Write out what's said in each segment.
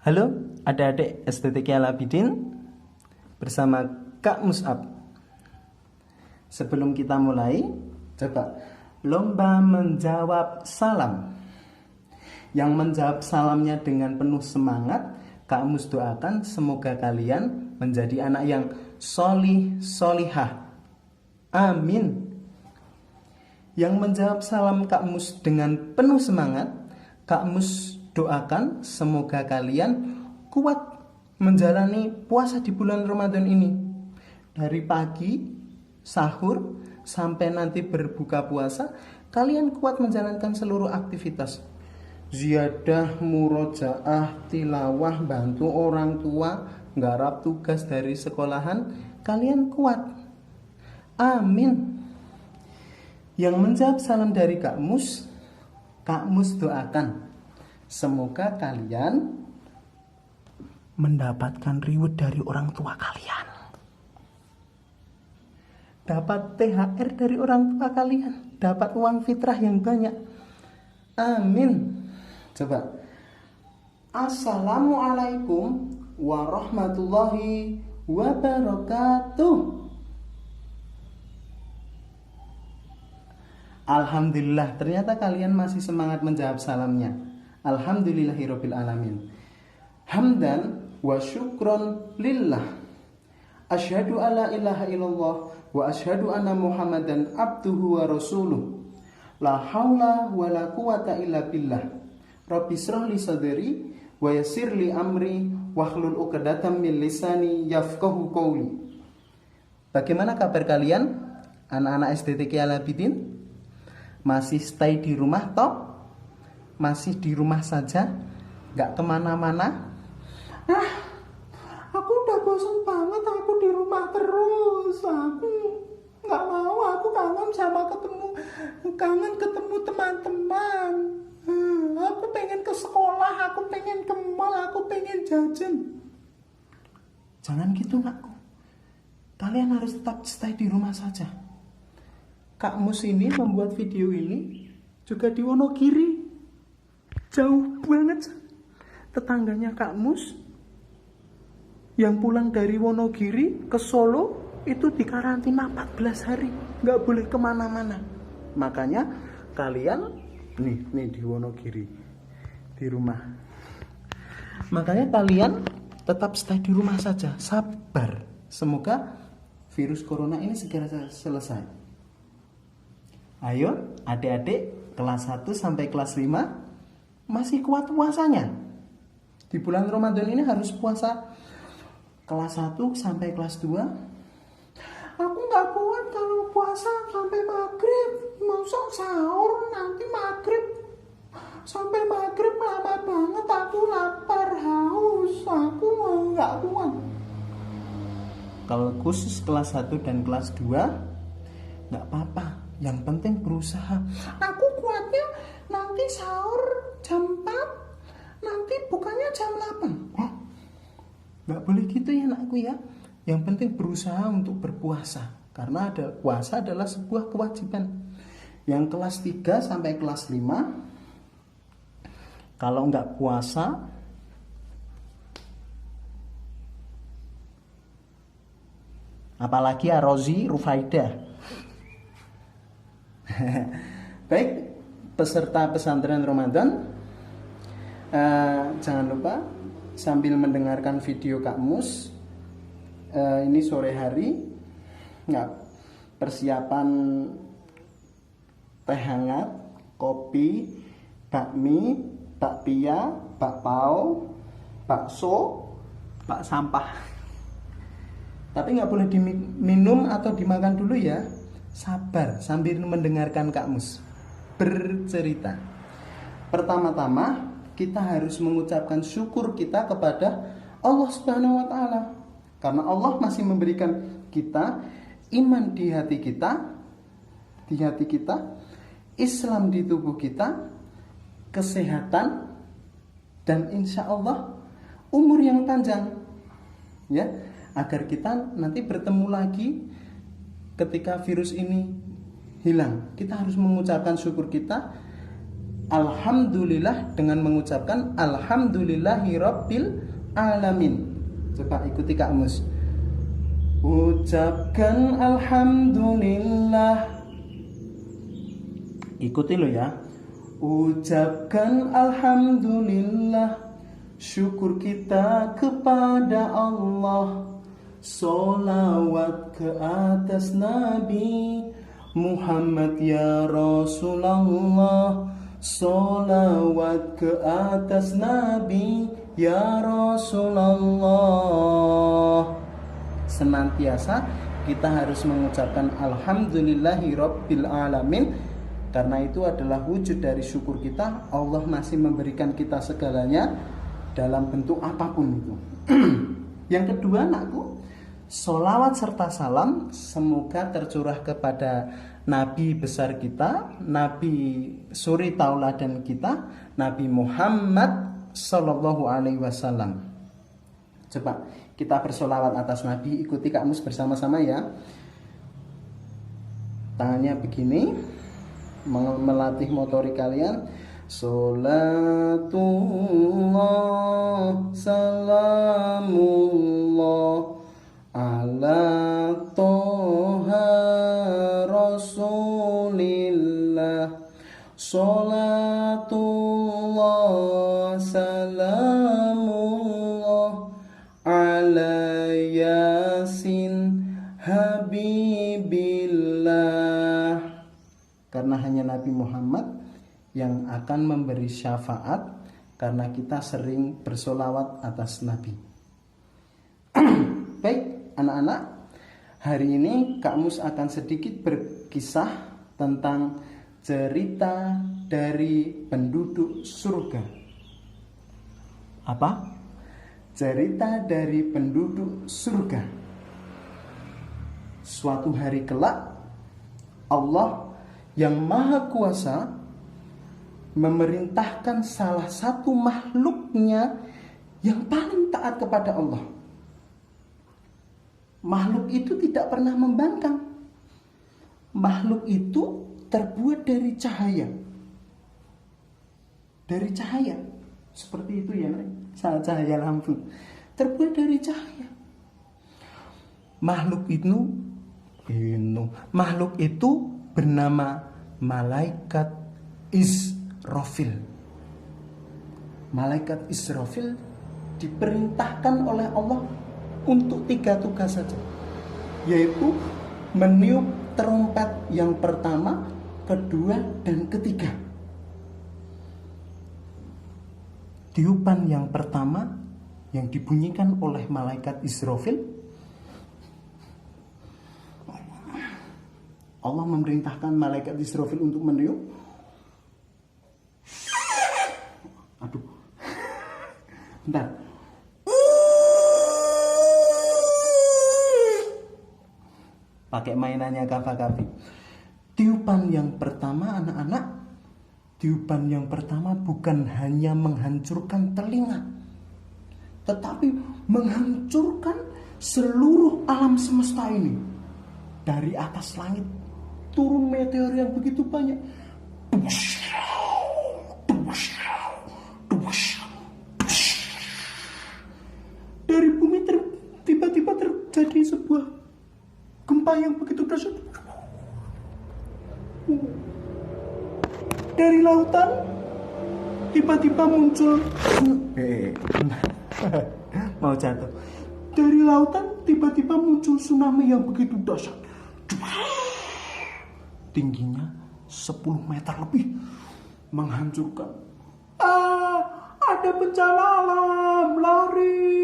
Halo adik-adik STTK Al-Abidin bersama Kak Mus'ab. Sebelum kita mulai, coba lomba menjawab salam. Yang menjawab salamnya dengan penuh semangat, Kak Mus doakan semoga kalian menjadi anak yang solih solihah. Amin. Yang menjawab salam Kak Mus dengan penuh semangat, Kak Mus doakan semoga kalian kuat menjalani puasa di bulan Ramadan ini. Dari pagi, sahur, sampai nanti berbuka puasa, kalian kuat menjalankan seluruh aktivitas. Ziyadah, murojaah, tilawah, bantu orang tua, nggarap tugas dari sekolahan, kalian kuat. Amin. Yang menjawab salam dari Kak Mus doakan semoga kalian mendapatkan reward dari orang tua kalian, dapat THR dari orang tua kalian, dapat uang fitrah yang banyak. Amin. Coba. Assalamualaikum warahmatullahi wabarakatuh. Alhamdulillah, ternyata kalian masih semangat menjawab salamnya. Alhamdulillahirabbil alamin. Hamdan wa syukron lillah. Asyhadu alla ilaha illallah wa asyhadu anna Muhammadan abduhu wa rasuluh. La haula wa la quwata illa billah. Rabbi shrah li sadri wa yassir li amri wahlul 'uqdatam min lisani yafqahu qawli. Bagaimana kabar kalian? Anak-anak STTK Al-Abidin? Masih stay di rumah toh? Masih di rumah saja? Gak kemana-mana? Aku udah bosan banget, aku di rumah terus. Aku nggak mau, aku kangen ketemu teman-teman. Aku pengen ke sekolah, aku pengen ke mall, aku pengen jajan. Jangan gitu nakku. Kalian harus tetap stay di rumah saja. Kak Mus ini membuat video ini juga di Wonogiri. Jauh banget. Tetangganya Kak Mus yang pulang dari Wonogiri ke Solo itu dikarantina 14 hari, nggak boleh kemana-mana. Makanya kalian nih di Wonogiri di rumah. Makanya kalian tetap stay di rumah saja, sabar. Semoga virus corona ini segera selesai. Ayo adik-adik kelas 1 sampai kelas 5 masih kuat puasanya. Di bulan Ramadan ini harus puasa. Kelas 1 sampai kelas 2. Aku nggak kuat kalau puasa sampai maghrib. Masa sahur nanti maghrib. Sampai maghrib lama banget, aku lapar, haus. Aku nggak kuat. Kalau khusus kelas 1 dan kelas 2 nggak apa-apa. Yang penting berusaha. Aku kuatnya nanti sahur jam 4, nanti bukannya jam 8. Nggak boleh gitu ya anakku ya. Yang penting berusaha untuk berpuasa. Karena puasa adalah sebuah kewajiban. Yang kelas 3 sampai kelas 5 kalau nggak puasa apalagi Arozi Rufaidah. Baik, peserta pesantren Ramadan, jangan lupa sambil mendengarkan video Kak Mus, ini sore hari, persiapan teh hangat, kopi, bakmi, bakpia, bakpao, bakso, bak sampah. Tapi nggak boleh diminum atau dimakan dulu ya. Sabar sambil mendengarkan Kak Mus bercerita. Pertama-tama kita harus mengucapkan syukur kita kepada Allah Subhanahu wa Ta'ala, karena Allah masih memberikan kita iman di hati kita, Islam di tubuh kita, kesehatan, dan insya Allah umur yang panjang, ya, agar kita nanti bertemu lagi ketika virus ini hilang. Kita harus mengucapkan syukur kita alhamdulillah dengan mengucapkan alhamdulillahirabbil alamin. Coba ikuti Kak Mus. Ucapkan alhamdulillah. Ikuti lo ya. Ucapkan alhamdulillah, syukur kita kepada Allah. Sholawat ke atas Nabi Muhammad ya Rasulullah. Sholawat ke atas Nabi ya Rasulullah. Senantiasa kita harus mengucapkan alhamdulillahirabbil alamin, karena itu adalah wujud dari syukur kita. Allah masih memberikan kita segalanya dalam bentuk apapun itu. Yang kedua anakku, sholawat serta salam semoga tercurah kepada Nabi besar kita, Nabi suri tauladan kita, Nabi Muhammad Sallallahu Alaihi Wasallam. Coba kita bersolawat atas Nabi, ikuti Kak Mus bersama-sama ya. Tangannya begini, melatih motorik kalian. Salatullah salamullah ala toha rasulillah. Salatullah salamullah ala yasin habibillah. Karena hanya Nabi Muhammad yang akan memberi syafaat karena kita sering bersolawat atas Nabi. Baik anak-anak, hari ini Kak Mus akan sedikit berkisah tentang cerita dari penduduk surga. Apa? Cerita dari penduduk surga. Suatu hari kelak, Allah yang Maha Kuasa memerintahkan salah satu makhluknya yang paling taat kepada Allah. Makhluk itu tidak pernah membangkang. Makhluk itu terbuat dari cahaya. Dari cahaya. Seperti itu ya, cahaya lampu. Terbuat dari cahaya. Makhluk itu bernama Malaikat Israfil. Malaikat Israfil diperintahkan oleh Allah untuk 3 tugas saja, yaitu meniup trompet yang pertama, kedua, dan ketiga. Tiupan yang pertama yang dibunyikan oleh Malaikat Israfil, Allah memerintahkan Malaikat Israfil untuk meniup. Aduh, bentar. Pakai mainannya Kava-Kavi. Tiupan yang pertama anak-anak, tiupan yang pertama bukan hanya menghancurkan telinga, tetapi menghancurkan seluruh alam semesta ini. Dari atas langit turun meteor yang begitu banyak. Dari bumi tiba-tiba terjadi sebuah gempa yang begitu dahsyat. Dari lautan tiba-tiba muncul mau jatuh. Dari lautan tiba-tiba muncul tsunami yang begitu dahsyat. Tingginya 10 meter lebih, menghancurkan. Ada bencana alam, lari,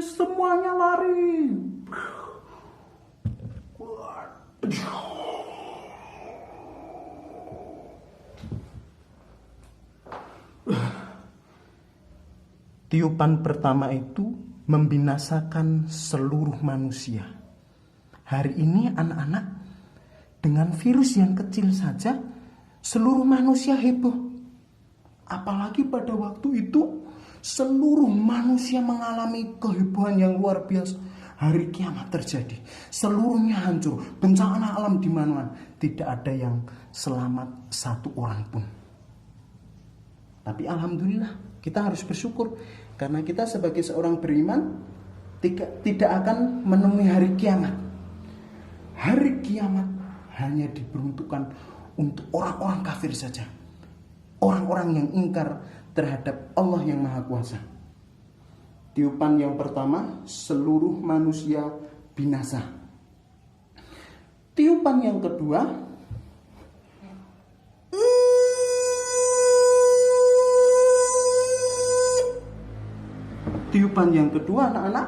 semuanya lari. Tiupan pertama itu membinasakan seluruh manusia. Hari ini anak-anak, dengan virus yang kecil saja seluruh manusia heboh. Apalagi pada waktu itu seluruh manusia mengalami kehebohan yang luar biasa. hari kiamat terjadi, seluruhnya hancur, bencana alam di mana-mana, tidak ada yang selamat satu orang pun. Tapi alhamdulillah, kita harus bersyukur karena kita sebagai seorang beriman tidak akan menemui hari kiamat. Hari kiamat hanya diperuntukkan untuk orang-orang kafir saja, orang-orang yang ingkar terhadap Allah yang Maha Kuasa. Tiupan yang pertama, seluruh manusia binasa. Tiupan yang kedua, anak-anak,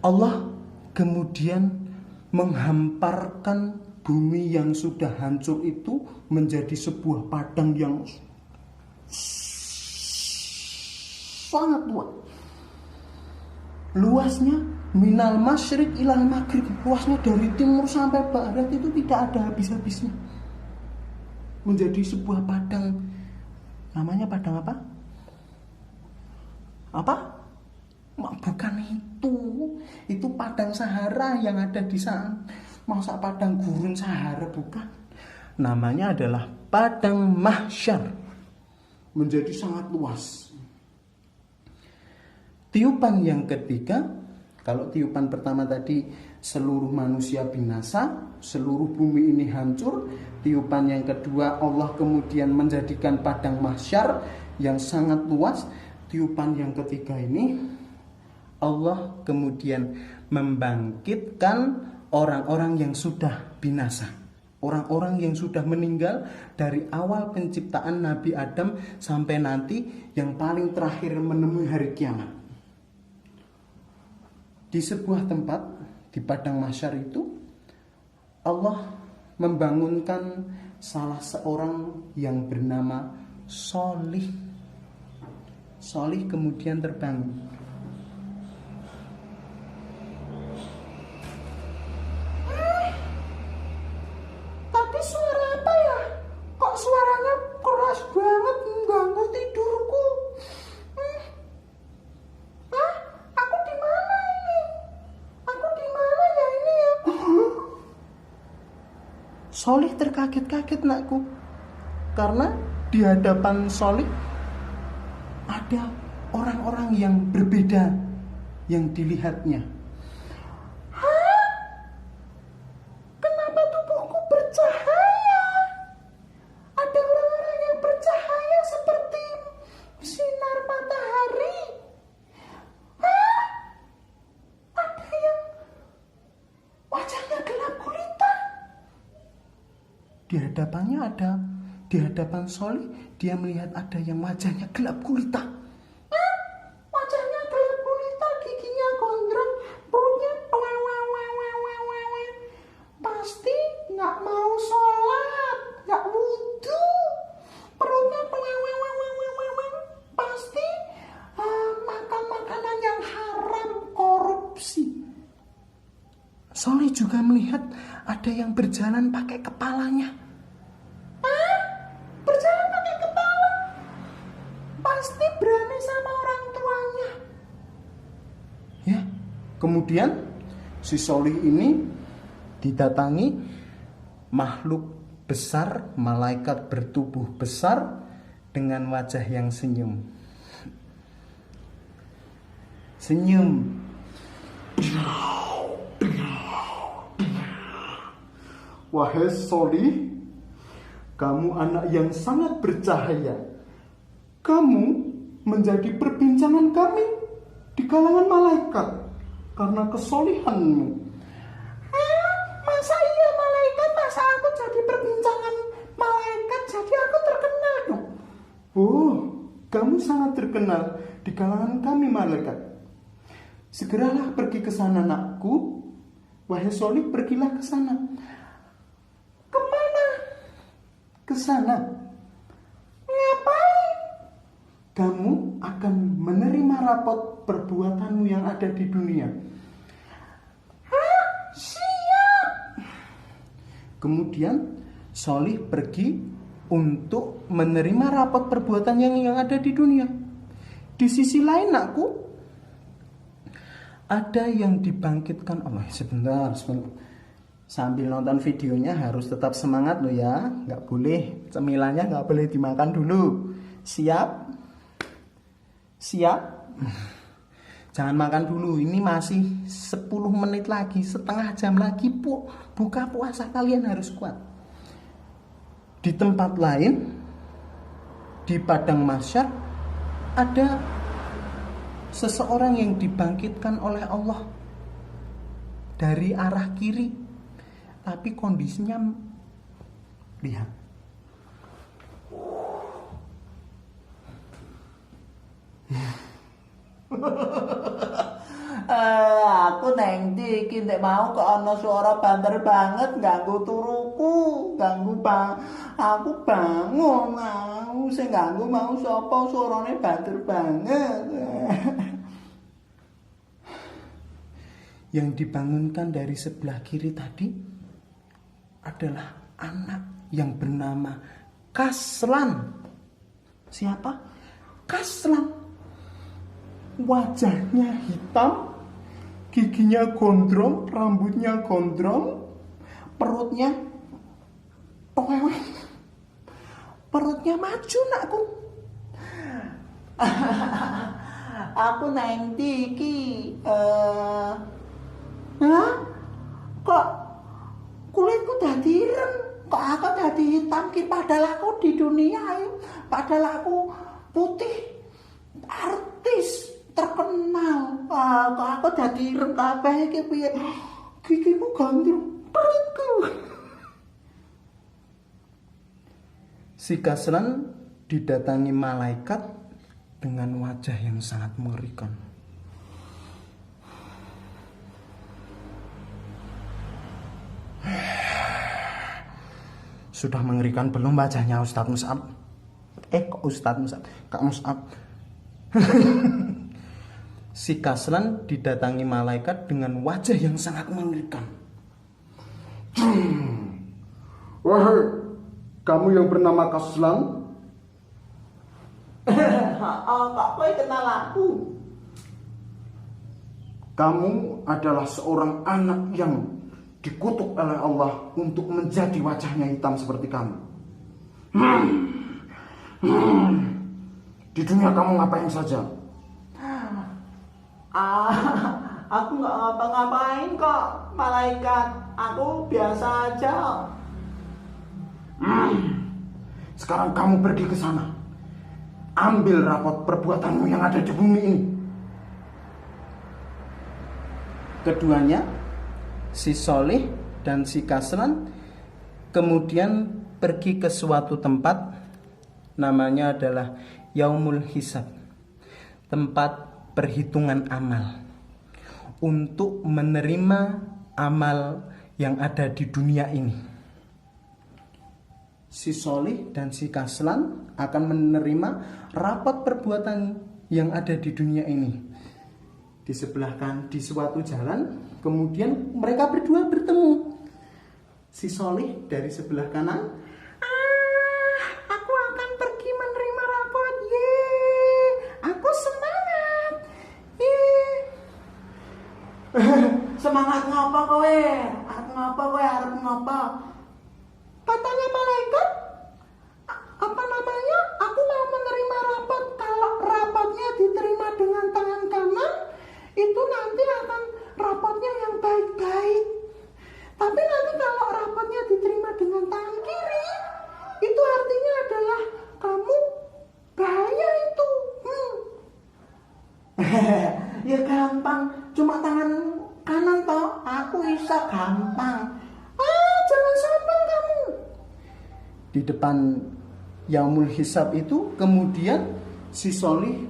Allah kemudian menghamparkan bumi yang sudah hancur itu menjadi sebuah padang yang sangat luas. Luasnya minal masyriq ilal maghrib, luasnya dari timur sampai barat itu tidak ada habis-habisnya. Menjadi sebuah padang, namanya padang apa? Bukan itu padang Sahara yang ada di sana. Masa padang gurun Sahara, bukan. Namanya adalah padang mahsyar, menjadi sangat luas. Tiupan yang ketiga, kalau tiupan pertama tadi seluruh manusia binasa, seluruh bumi ini hancur. Tiupan yang kedua, Allah kemudian menjadikan padang mahsyar yang sangat luas. Tiupan yang ketiga ini, Allah kemudian membangkitkan orang-orang yang sudah binasa, orang-orang yang sudah meninggal dari awal penciptaan Nabi Adam sampai nanti yang paling terakhir menemui hari kiamat. Di sebuah tempat di padang mahsyar itu, Allah membangunkan salah seorang yang bernama Sholih. Sholih kemudian terbangun. Tadi suara apa ya? Kok suaranya keras banget mengganggu tidurku? Aku di mana ini? Aku di mana ya ini ya? Sholih terkaget-kaget, nakku, karena di hadapan Sholih ada orang-orang yang berbeda yang dilihatnya. Kenapa tubuhku bercahaya? Ada orang-orang yang bercahaya seperti sinar matahari. Ada yang wajahnya gelap gulita. Di hadapan Sholih, dia melihat ada yang wajahnya gelap gulita. Wajahnya gelap gulita, giginya gondrong, perutnya pasti nggak mau sholat, nggak wudhu, perutnya pasti makan makanan yang haram, korupsi. Sholih juga melihat ada yang berjalan pakai kepalanya. Berjalan pakai kepala, pasti berani sama orang tuanya. Ya, kemudian si Sholih ini didatangi makhluk besar, malaikat bertubuh besar dengan wajah yang senyum. Wahai Sholih, kamu anak yang sangat bercahaya. Kamu menjadi perbincangan kami di kalangan malaikat karena kesolihanmu. Masa iya malaikat, masa aku jadi perbincangan malaikat, jadi aku terkenal dong. Oh, kamu sangat terkenal di kalangan kami malaikat. Segeralah pergi ke sana, nakku. Wahai Sholih, pergilah ke sana. Kemana? Ke sana. Ngapain? Kamu akan menerima rapot perbuatanmu yang ada di dunia. Siap. Kemudian Sholih pergi untuk menerima rapot perbuatan yang ada di dunia. Di sisi lain, nakku, ada yang dibangkitkan Allah. Sebentar. Sambil nonton videonya harus tetap semangat loh ya. Nggak boleh, cemilannya nggak boleh dimakan dulu. Siap? Siap? Jangan makan dulu, ini masih 10 menit lagi, setengah jam lagi buka puasa, kalian harus kuat. Di tempat lain, di padang mahsyar, ada seseorang yang dibangkitkan oleh Allah dari arah kiri. Tapi kondisinya, lihat, aku neng iki nek mau kok ana suara banter banget ganggu turuku, aku bangun mau sing ganggu mau sapa suarane banter banget. yang dibangunkan dari sebelah kiri tadi adalah anak yang bernama Kaslan. Siapa? Kaslan. Wajahnya hitam, giginya gondrong, rambutnya gondrong, perutnya perutnya maju nakku. Aku neng iki kok kulitku dadi ireng, kok aku dadi hitam ki, padahal aku di dunia padahal aku putih artis terkenal. Kok aku dadi ireng kabeh iki piye? Gigiku gandrung, perutku. Si Kaslan didatangi malaikat dengan wajah yang sangat mengerikan. Sudah mengerikan belum wajahnya Ustadz Mus'ab? Kok Ustadz Mus'ab? Kak Mus'ab. Si Kaslan didatangi malaikat dengan wajah yang sangat mengerikan. Wahai kamu yang bernama Kaslan, Kok kowe kenal aku? kamu adalah seorang anak yang dikutuk oleh Allah untuk menjadi wajahnya hitam seperti kamu. Di dunia kamu ngapain saja? Aku nggak ngapa-ngapain kok, malaikat. Aku biasa aja. Sekarang kamu pergi ke sana. Ambil rapot perbuatanmu yang ada di bumi ini. Keduanya, si Soleh dan si Kaslan, kemudian pergi ke suatu tempat, namanya adalah Yaumul Hisab, tempat perhitungan amal, untuk menerima amal yang ada di dunia ini. Si Soleh dan si Kaslan akan menerima rapot perbuatan yang ada di dunia ini. Di sebelah kan, di suatu jalan, kemudian mereka berdua bertemu. Si Soleh dari sebelah kanan, Aku akan pergi menerima rapot. Aku semangat. Semangat ngapa kowe? Arep ngapa? Katanya malaikat, apa namanya? Aku mau menerima rapot. Kalau rapotnya diterima dengan tangan kanan, itu nanti akan rapotnya yang baik-baik. Tapi nanti kalau rapotnya diterima dengan tangan kiri, itu artinya adalah kamu bahaya itu. Ya gampang, cuma tangan kanan toh. Aku bisa gampang. Jangan sombong kamu. di depan Yaumul Hisab itu, kemudian si Solih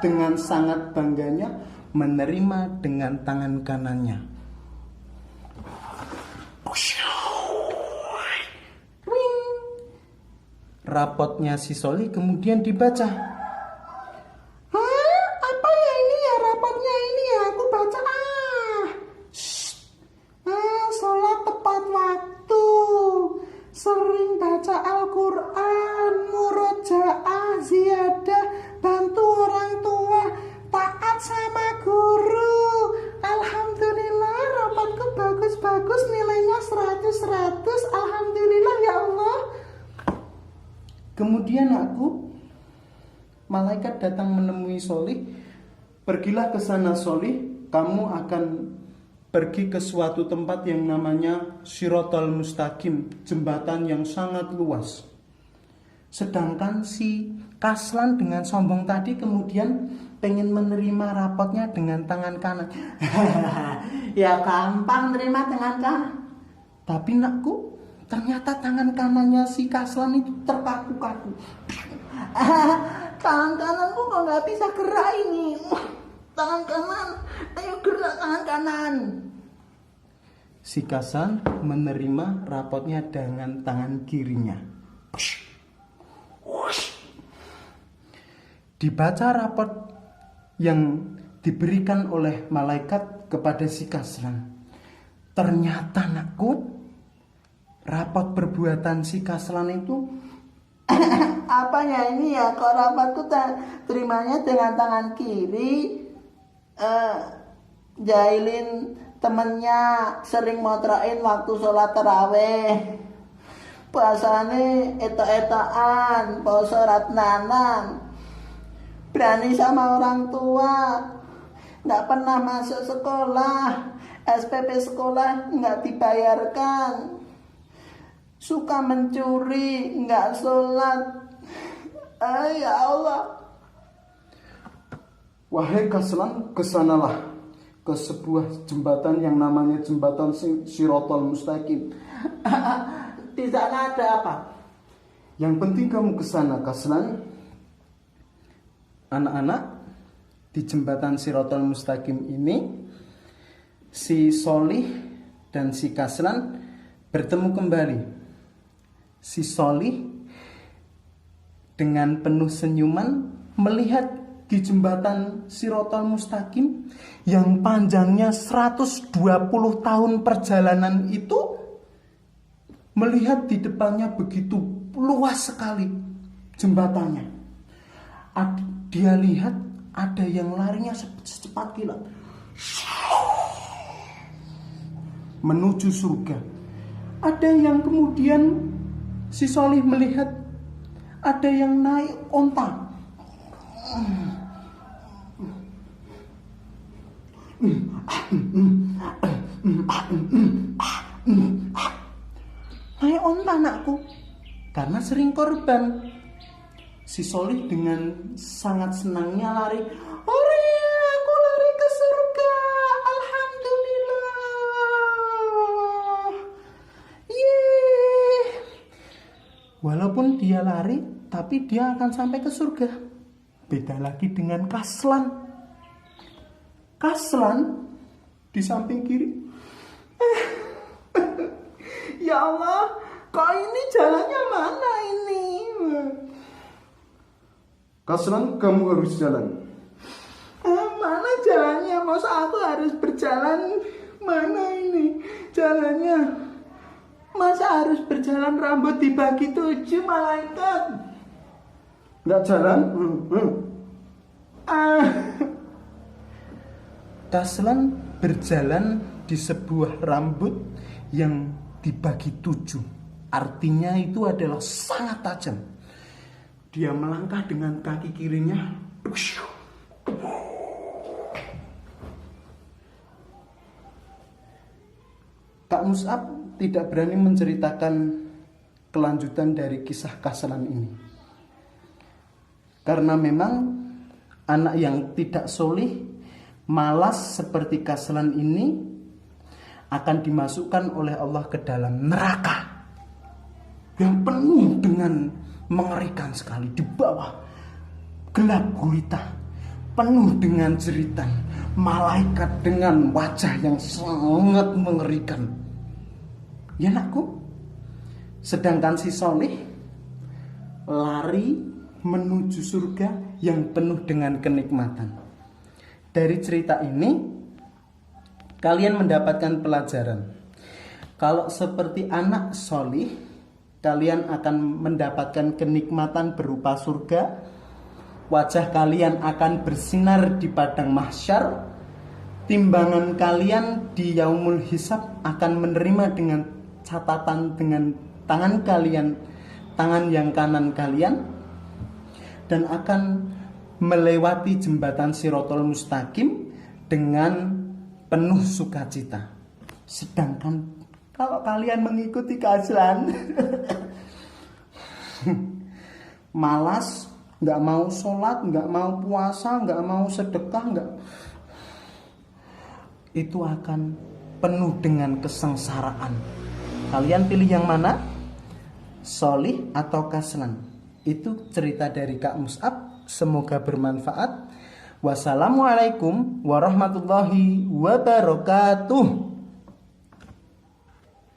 dengan sangat bangganya menerima dengan tangan kanannya. Rapotnya si Solih kemudian dibaca. Apa ya ini ya rapotnya ini ya? Aku baca. Sholat tepat waktu. Sering baca Al-Quran. Murojaah, ziyadah, bantu orang tua, taat sama guru. anakku, malaikat datang menemui Solih. Pergilah ke sana Solih, kamu akan pergi ke suatu tempat yang namanya Shiratal Mustaqim, jembatan yang sangat luas. Sedangkan si Kaslan dengan sombong tadi kemudian pengen menerima rapotnya dengan tangan kanan. Ya gampang terima dengan kanan. Tapi nakku, ternyata tangan kanannya si Kaslan itu terkaku-kaku. Tangan kananku kok nggak bisa gerak ini. Tangan kanan, ayo gerak tangan kanan. Si Kaslan menerima rapotnya dengan tangan kirinya. Dibaca rapot yang diberikan oleh malaikat kepada si Kaslan. Ternyata nakku, rapot perbuatan si Kaslan itu apanya ini ya, kok rapatku terimanya dengan tangan kiri. Jahilin temennya, sering motrain waktu sholat taraweh, puasane etok-etokan, poso ratnanan, berani sama orang tua, nggak pernah masuk sekolah, SPP sekolah nggak dibayarkan, suka mencuri, nggak sholat. Ya Allah. Wahai Kaslan, kesanalah ke sebuah jembatan yang namanya jembatan Shiratal Mustaqim. Di sana ada apa? Yang penting kamu kesana, Kaslan. Anak-anak, di jembatan Shiratal Mustaqim ini, si Solih dan si Kaslan bertemu kembali. Si Solih dengan penuh senyuman melihat di jembatan Shiratal Mustaqim yang panjangnya 120 tahun perjalanan itu, melihat di depannya begitu luas sekali jembatannya. Dia lihat ada yang larinya secepat kilat menuju surga. Ada yang kemudian si Solih melihat ada yang naik onta. Naik onta anakku, karena sering korban. Si Solih dengan sangat senangnya lari. Hore, aku lari ke surga, alhamdulillah. Yeay. Walaupun dia lari, tapi dia akan sampai ke surga. Beda lagi dengan Kaslan. Kaslan di samping kiri. Ya Allah, kok ini jalannya mana ini? Kaslan, kamu harus jalan. Mana jalannya? Masa aku harus berjalan? Mana ini jalannya? Masa harus berjalan rambut dibagi 7 malaikat? Nggak jalan? Kaslan berjalan di sebuah rambut yang dibagi 7. Artinya itu adalah sangat tajam. Dia melangkah dengan kaki kirinya. Kak Mus'ab tidak berani menceritakan kelanjutan dari kisah Kaslan ini. Karena memang anak yang tidak solih, malas seperti Kaslan ini akan dimasukkan oleh Allah ke dalam neraka yang penuh dengan mengerikan sekali. Di bawah gelap gulita, penuh dengan jeritan, malaikat dengan wajah yang sangat mengerikan. Ya nakku. Sedangkan si solih lari menuju surga yang penuh dengan kenikmatan. Dari cerita ini kalian mendapatkan pelajaran. Kalau seperti anak solih, kalian akan mendapatkan kenikmatan berupa surga. Wajah kalian akan bersinar di padang mahsyar. Timbangan kalian di yaumul hisab akan menerima dengan catatan dengan tangan kalian, tangan yang kanan kalian. dan akan melewati jembatan Shirathul Mustaqim dengan penuh sukacita. Sedangkan kalau kalian mengikuti keajaiban malas, nggak mau sholat, nggak mau puasa, nggak mau sedekah, nggak, itu akan penuh dengan kesengsaraan. Kalian pilih yang mana? Solih atau kaslan? Itu cerita dari Kak Mus'ab. Semoga bermanfaat. Wassalamualaikum warahmatullahi wabarakatuh.